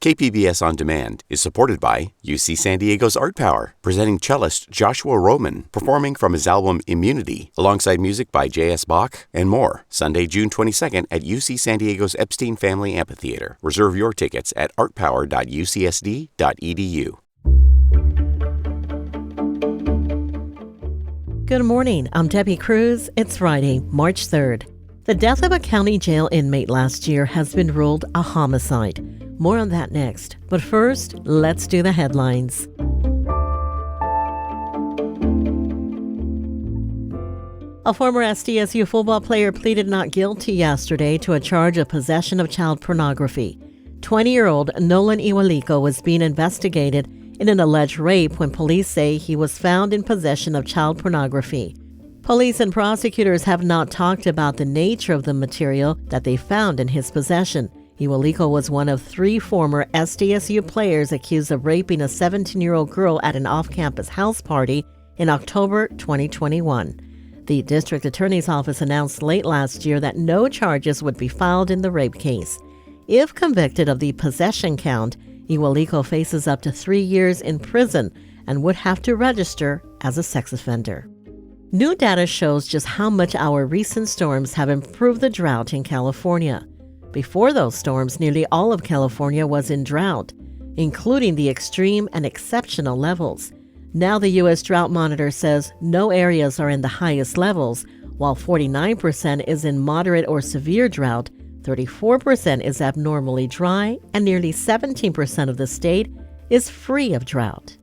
KPBS On Demand is supported by UC San Diego's Art Power, presenting cellist Joshua Roman, performing from his album Immunity, alongside music by J.S. Bach and more. Sunday, June 22nd at UC San Diego's Epstein Family Amphitheater. Reserve your tickets at artpower.ucsd.edu. Good morning. I'm Debbie Cruz. It's Friday, March 3rd. The death of a county jail inmate last year has been ruled a homicide. More on that next. But first, let's do the headlines. A former SDSU football player pleaded not guilty yesterday to a charge of possession of child pornography. 20-year-old Nolan Iwaliko was being investigated in an alleged rape when police say he was found in possession of child pornography. Police and prosecutors have not talked about the nature of the material that they found in his possession. Iwaliko was one of 3 former SDSU players accused of raping a 17-year-old girl at an off-campus house party in October 2021. The district attorney's office announced late last year that no charges would be filed in the rape case. If convicted of the possession count, Iwaliko faces up to 3 years in prison and would have to register as a sex offender. New data shows just how much our recent storms have improved the drought in California. Before those storms, nearly all of California was in drought, including the extreme and exceptional levels. Now the U.S. Drought Monitor says no areas are in the highest levels, while 49% is in moderate or severe drought, 34% is abnormally dry, and nearly 17% of the state is free of drought.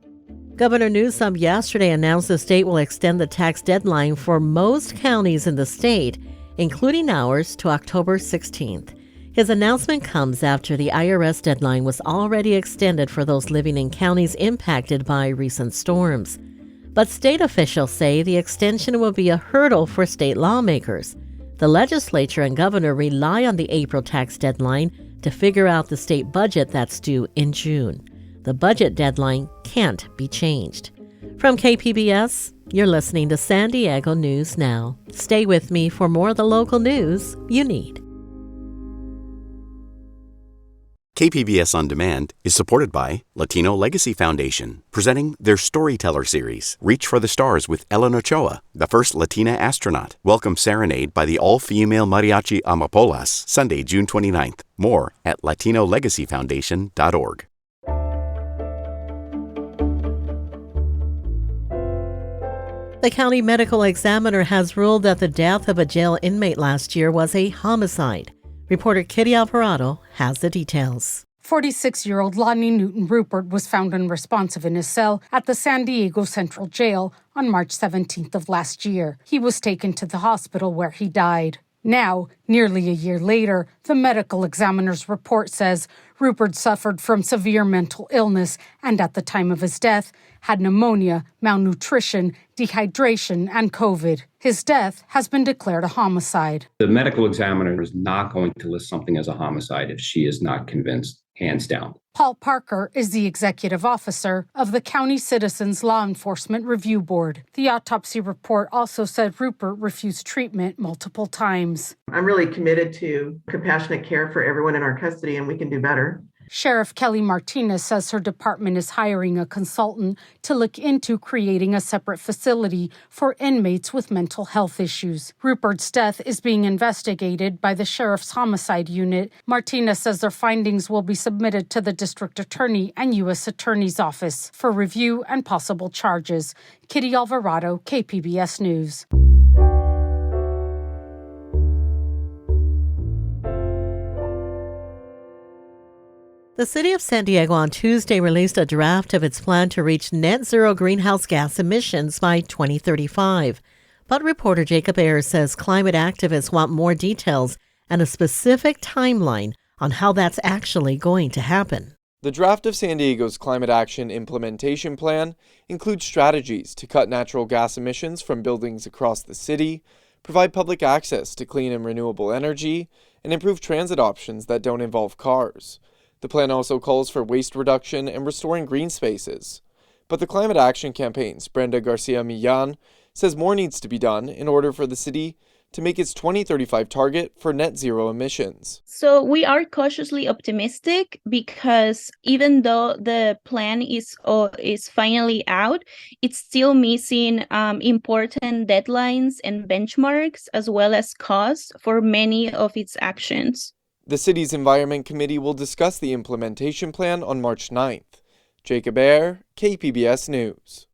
Governor Newsom yesterday announced the state will extend the tax deadline for most counties in the state, including ours, to October 16th. His announcement comes after the IRS deadline was already extended for those living in counties impacted by recent storms. But state officials say the extension will be a hurdle for state lawmakers. The legislature and governor rely on the April tax deadline to figure out the state budget that's due in June. The budget deadline can't be changed. From KPBS, you're listening to San Diego News Now. Stay with me for more of the local news you need. KPBS On Demand is supported by Latino Legacy Foundation, presenting their Storyteller series, Reach for the Stars with Ellen Ochoa, the first Latina astronaut. Welcome Serenade by the all-female mariachi Amapolas, Sunday, June 29th. More at latinolegacyfoundation.org. The county medical examiner has ruled that the death of a jail inmate last year was a homicide. Reporter Kitty Alvarado has the details. 46-year-old Lonnie Newton Rupert was found unresponsive in his cell at the San Diego Central Jail on March 17th of last year. He was taken to the hospital where he died. Now, nearly a year later, the medical examiner's report says Rupert suffered from severe mental illness and at the time of his death had pneumonia, malnutrition, dehydration, and COVID. His death has been declared a homicide. The medical examiner is not going to list something as a homicide if she is not convinced, hands down. Paul Parker is the executive officer of the County Citizens Law Enforcement Review Board. The autopsy report also said Rupert refused treatment multiple times. I'm really committed to compassionate care for everyone in our custody, and we can do better. Sheriff Kelly Martinez says her department is hiring a consultant to look into creating a separate facility for inmates with mental health issues. Rupert's death is being investigated by the Sheriff's Homicide Unit. Martinez says their findings will be submitted to the District Attorney and U.S. Attorney's Office for review and possible charges. Kitty Alvarado, KPBS News. The city of San Diego on Tuesday released a draft of its plan to reach net zero greenhouse gas emissions by 2035. But reporter Jacob Ayers says climate activists want more details and a specific timeline on how that's actually going to happen. The draft of San Diego's Climate Action Implementation Plan includes strategies to cut natural gas emissions from buildings across the city, provide public access to clean and renewable energy, and improve transit options that don't involve cars. The plan also calls for waste reduction and restoring green spaces. But the Climate Action Campaign's Brenda Garcia Millan says more needs to be done in order for the city to make its 2035 target for net zero emissions. So we are cautiously optimistic because even though the plan is finally out, it's still missing important deadlines and benchmarks as well as costs for many of its actions. The city's Environment Committee will discuss the implementation plan on March 9th. Jacob Ayer, KPBS News.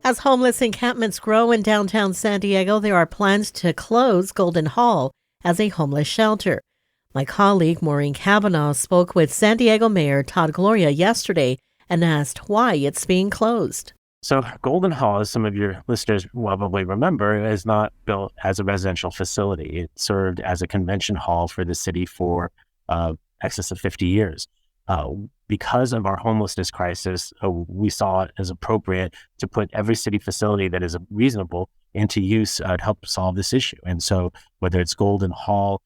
As homeless encampments grow in downtown San Diego, there are plans to close Golden Hall as a homeless shelter. My colleague Maureen Cavanaugh spoke with San Diego Mayor Todd Gloria yesterday and asked why it's being closed. So Golden Hall, as some of your listeners probably remember, is not built as a residential facility. It served as a convention hall for the city for excess of 50 years. Because of our homelessness crisis, we saw it as appropriate to put every city facility that is reasonable into use to help solve this issue. And so whether it's Golden Hall,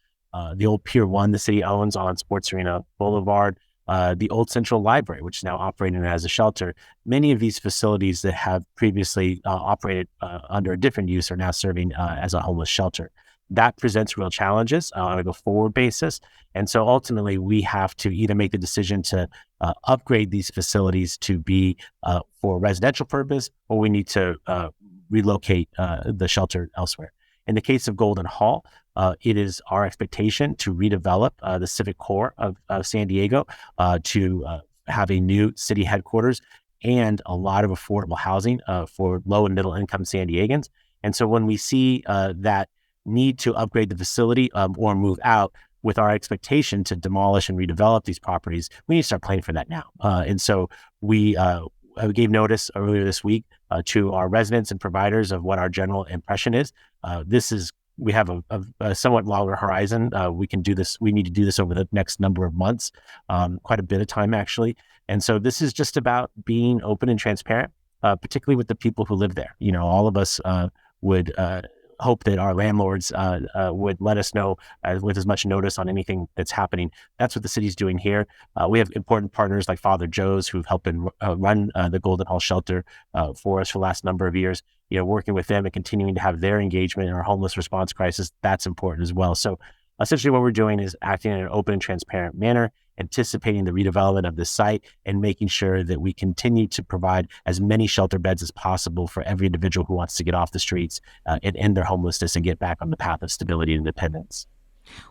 the old Pier 1 the city owns on Sports Arena Boulevard, the old Central Library, which is now operating as a shelter, many of these facilities that have previously operated under a different use are now serving as a homeless shelter. That presents real challenges on a go-forward basis. And so ultimately, we have to either make the decision to upgrade these facilities to be for residential purpose, or we need to relocate the shelter elsewhere. In the case of Golden Hall, it is our expectation to redevelop the civic core of San Diego to have a new city headquarters and a lot of affordable housing for low and middle income San Diegans. And so when we see that need to upgrade the facility or move out with our expectation to demolish and redevelop these properties, we need to start planning for that now. And so we gave notice earlier this week to our residents and providers of what our general impression is. We have a somewhat longer horizon. We can do this. We need to do this over the next number of months, quite a bit of time actually. And so this is just about being open and transparent, particularly with the people who live there. You know, all of us would hope that our landlords would let us know with as much notice on anything that's happening. That's what the city's doing here. We have important partners like Father Joe's who've helped run the Golden Hall shelter for us for the last number of years. You know, working with them and continuing to have their engagement in our homeless response crisis, that's important as well. So essentially what we're doing is acting in an open and transparent manner, anticipating the redevelopment of this site and making sure that we continue to provide as many shelter beds as possible for every individual who wants to get off the streets and end their homelessness and get back on the path of stability and independence.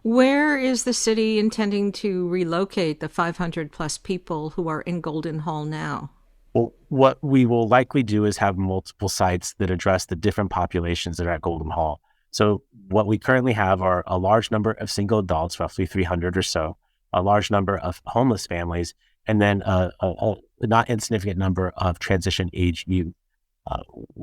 Where is the city intending to relocate the 500 plus people who are in Golden Hall now? Well, what we will likely do is have multiple sites that address the different populations that are at Golden Hall. So what we currently have are a large number of single adults, roughly 300 or so, a large number of homeless families, and then a not insignificant number of transition age youth.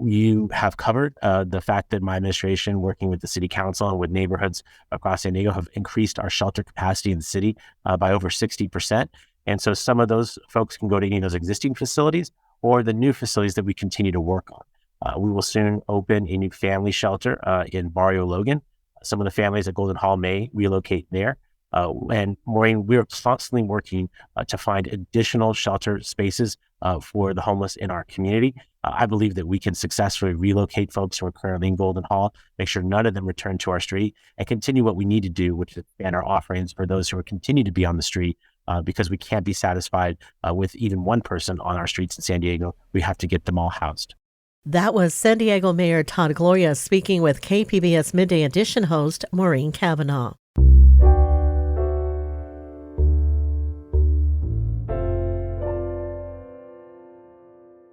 You have covered the fact that my administration, working with the city council and with neighborhoods across San Diego, have increased our shelter capacity in the city by over 60%. And so some of those folks can go to any of those existing facilities or the new facilities that we continue to work on. We will soon open a new family shelter in Barrio Logan. Some of the families at Golden Hall may relocate there. And Maureen, we are constantly working to find additional shelter spaces for the homeless in our community. I believe that we can successfully relocate folks who are currently in Golden Hall, make sure none of them return to our street, and continue what we need to do, which is expand our offerings for those who are continue to be on the street, because we can't be satisfied with even one person on our streets in San Diego. We have to get them all housed. That was San Diego Mayor Todd Gloria speaking with KPBS Midday Edition host Maureen Cavanaugh.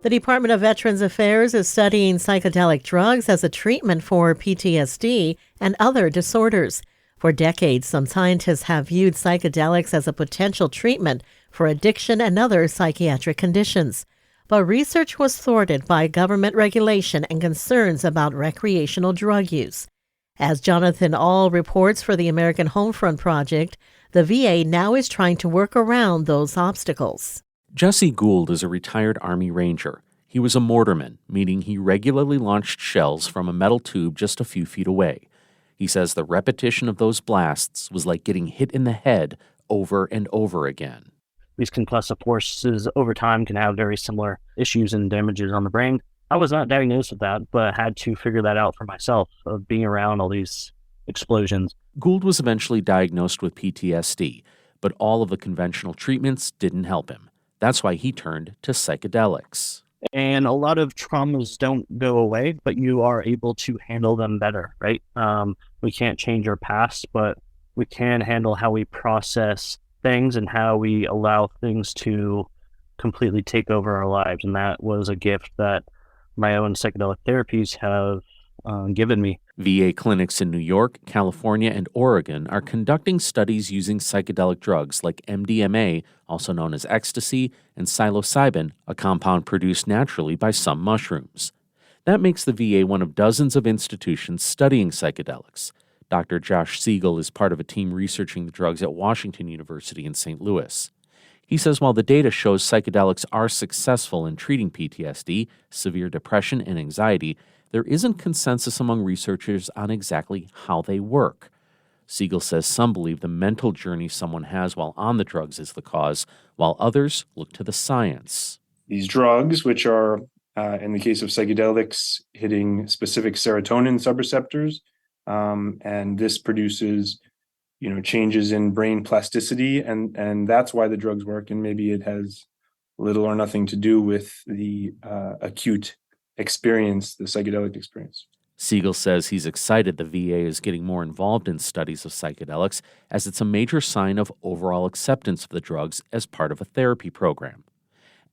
The Department of Veterans Affairs is studying psychedelic drugs as a treatment for PTSD and other disorders. For decades, some scientists have viewed psychedelics as a potential treatment for addiction and other psychiatric conditions. But research was thwarted by government regulation and concerns about recreational drug use. As Jonathan Ahl reports for the American Homefront Project, the VA now is trying to work around those obstacles. Jesse Gould is a retired Army Ranger. He was a mortarman, meaning he regularly launched shells from a metal tube just a few feet away. He says the repetition of those blasts was like getting hit in the head over and over again. These concussive forces over time can have very similar issues and damages on the brain. I was not diagnosed with that, but had to figure that out for myself of being around all these explosions. Gould was eventually diagnosed with PTSD, but all of the conventional treatments didn't help him. That's why he turned to psychedelics. And a lot of traumas don't go away, but you are able to handle them better, right? We can't change our past, but we can handle how we process things and how we allow things to completely take over our lives. And that was a gift that my own psychedelic therapies have given me. VA clinics in New York, California, and Oregon are conducting studies using psychedelic drugs like MDMA, also known as ecstasy, and psilocybin, a compound produced naturally by some mushrooms. That makes the VA one of dozens of institutions studying psychedelics. Dr. Josh Siegel is part of a team researching the drugs at Washington University in St. Louis. He says while the data shows psychedelics are successful in treating PTSD, severe depression, and anxiety, there isn't consensus among researchers on exactly how they work. Siegel says some believe the mental journey someone has while on the drugs is the cause, while others look to the science. These drugs, which are, in the case of psychedelics, hitting specific serotonin subreceptors, and this produces changes in brain plasticity, and that's why the drugs work, and maybe it has little or nothing to do with the acute experience, the psychedelic experience. Siegel says he's excited the VA is getting more involved in studies of psychedelics, as it's a major sign of overall acceptance of the drugs as part of a therapy program.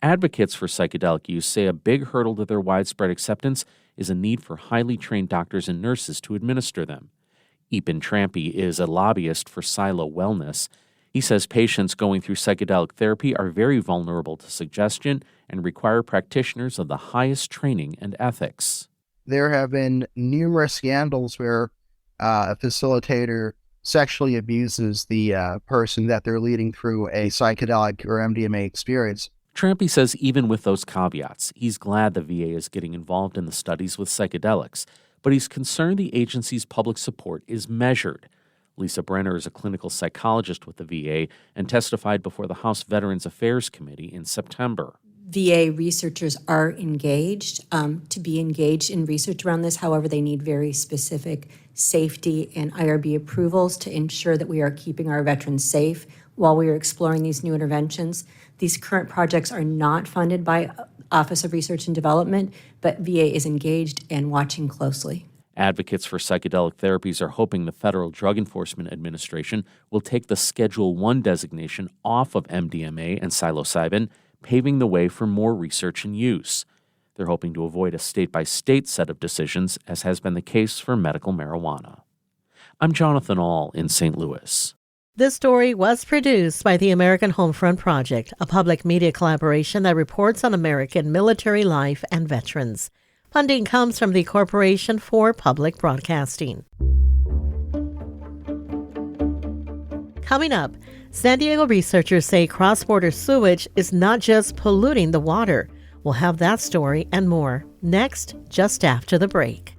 Advocates for psychedelic use say a big hurdle to their widespread acceptance is a need for highly trained doctors and nurses to administer them. Epen Trampy is a lobbyist for Silo Wellness. He says patients going through psychedelic therapy are very vulnerable to suggestion and require practitioners of the highest training and ethics. There have been numerous scandals where a facilitator sexually abuses the person that they're leading through a psychedelic or MDMA experience. Trampy says even with those caveats, he's glad the VA is getting involved in the studies with psychedelics, but he's concerned the agency's public support is measured. Lisa Brenner is a clinical psychologist with the VA and testified before the House Veterans Affairs Committee in September. VA researchers are engaged to be engaged in research around this. However, they need very specific safety and IRB approvals to ensure that we are keeping our veterans safe while we are exploring these new interventions. These current projects are not funded by Office of Research and Development, but VA is engaged and watching closely. Advocates for psychedelic therapies are hoping the Federal Drug Enforcement Administration will take the Schedule I designation off of MDMA and psilocybin, paving the way for more research and use. They're hoping to avoid a state-by-state set of decisions, as has been the case for medical marijuana. I'm Jonathan Ahl in St. Louis. This story was produced by the American Homefront Project, a public media collaboration that reports on American military life and veterans. Funding comes from the Corporation for Public Broadcasting. Coming up, San Diego researchers say cross-border sewage is not just polluting the water. We'll have that story and more next, just after the break.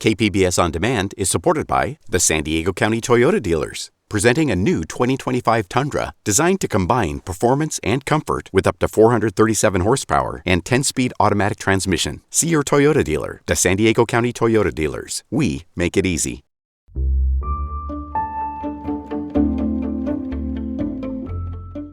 KPBS On Demand is supported by the San Diego County Toyota dealers, presenting a new 2025 Tundra designed to combine performance and comfort with up to 437 horsepower and 10-speed automatic transmission. See your Toyota dealer. The San Diego County Toyota dealers. We make it easy.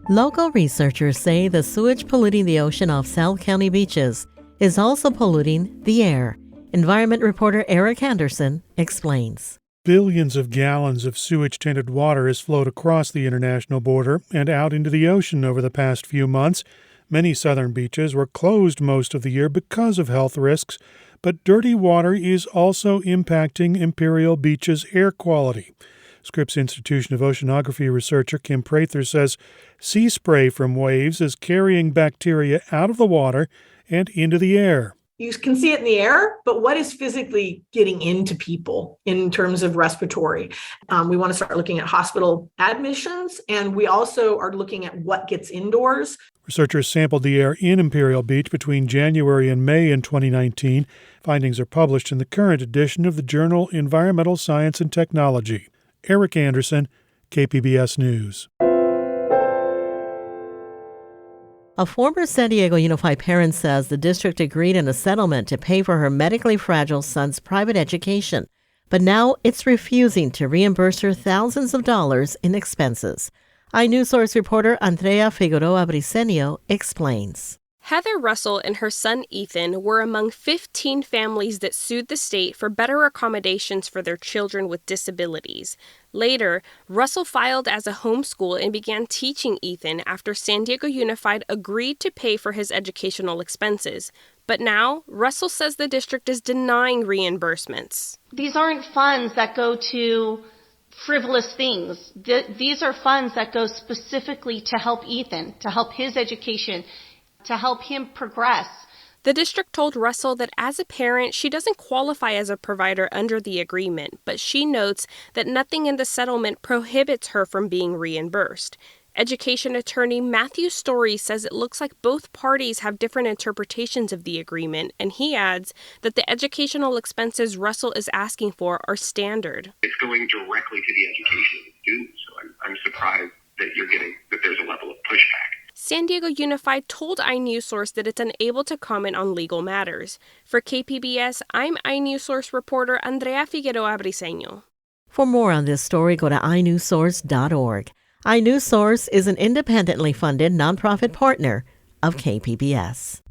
Local researchers say the sewage polluting the ocean off South County beaches is also polluting the air. Environment reporter Eric Anderson explains. Billions of gallons of sewage-tainted water has flowed across the international border and out into the ocean over the past few months. Many southern beaches were closed most of the year because of health risks, but dirty water is also impacting Imperial Beach's air quality. Scripps Institution of Oceanography researcher Kim Prather says sea spray from waves is carrying bacteria out of the water and into the air. you can see it in the air, but what is physically getting into people in terms of respiratory? We want to start looking at hospital admissions, and we also are looking at what gets indoors. Researchers sampled the air in Imperial Beach between January and May in 2019. Findings are published in the current edition of the journal Environmental Science and Technology. Eric Anderson, KPBS News. A former San Diego Unified parent says the district agreed in a settlement to pay for her medically fragile son's private education, but now it's refusing to reimburse her thousands of dollars in expenses. iNewsSource reporter Andrea Figueroa Briceño explains. Heather Russell and her son Ethan were among 15 families that sued the state for better accommodations for their children with disabilities. Later, Russell filed as a homeschool and began teaching Ethan after San Diego Unified agreed to pay for his educational expenses. But now, Russell says the district is denying reimbursements. These aren't funds that go to frivolous things. These are funds that go specifically to help Ethan, to help his education, to help him progress. The district told Russell that as a parent, she doesn't qualify as a provider under the agreement, but she notes that nothing in the settlement prohibits her from being reimbursed. Education attorney Matthew Story says it looks like both parties have different interpretations of the agreement, and he adds that the educational expenses Russell is asking for are standard. It's going directly to the education of the students, so I'm surprised that there's a level of pushback. San Diego Unified told iNewsSource that it's unable to comment on legal matters. For KPBS, I'm iNewsSource reporter Andrea Figueroa Briceño. For more on this story, go to inewssource.org. iNewsSource is an independently funded nonprofit partner of KPBS.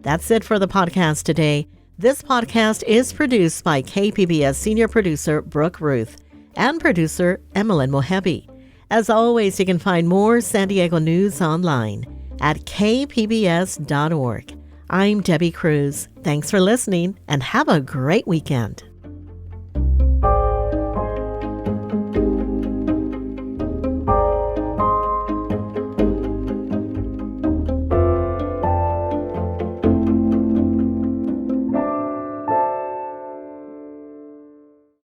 That's it for the podcast today. This podcast is produced by KPBS senior producer Brooke Ruth and producer Emmeline Mohebi. As always, you can find more San Diego news online at kpbs.org. I'm Debbie Cruz. Thanks for listening and have a great weekend.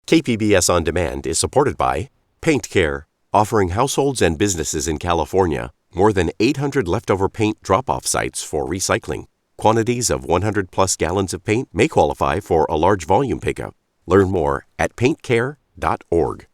KPBS On Demand is supported by Paint Care, offering households and businesses in California more than 800 leftover paint drop-off sites for recycling. Quantities of 100-plus gallons of paint may qualify for a large volume pickup. Learn more at paintcare.org.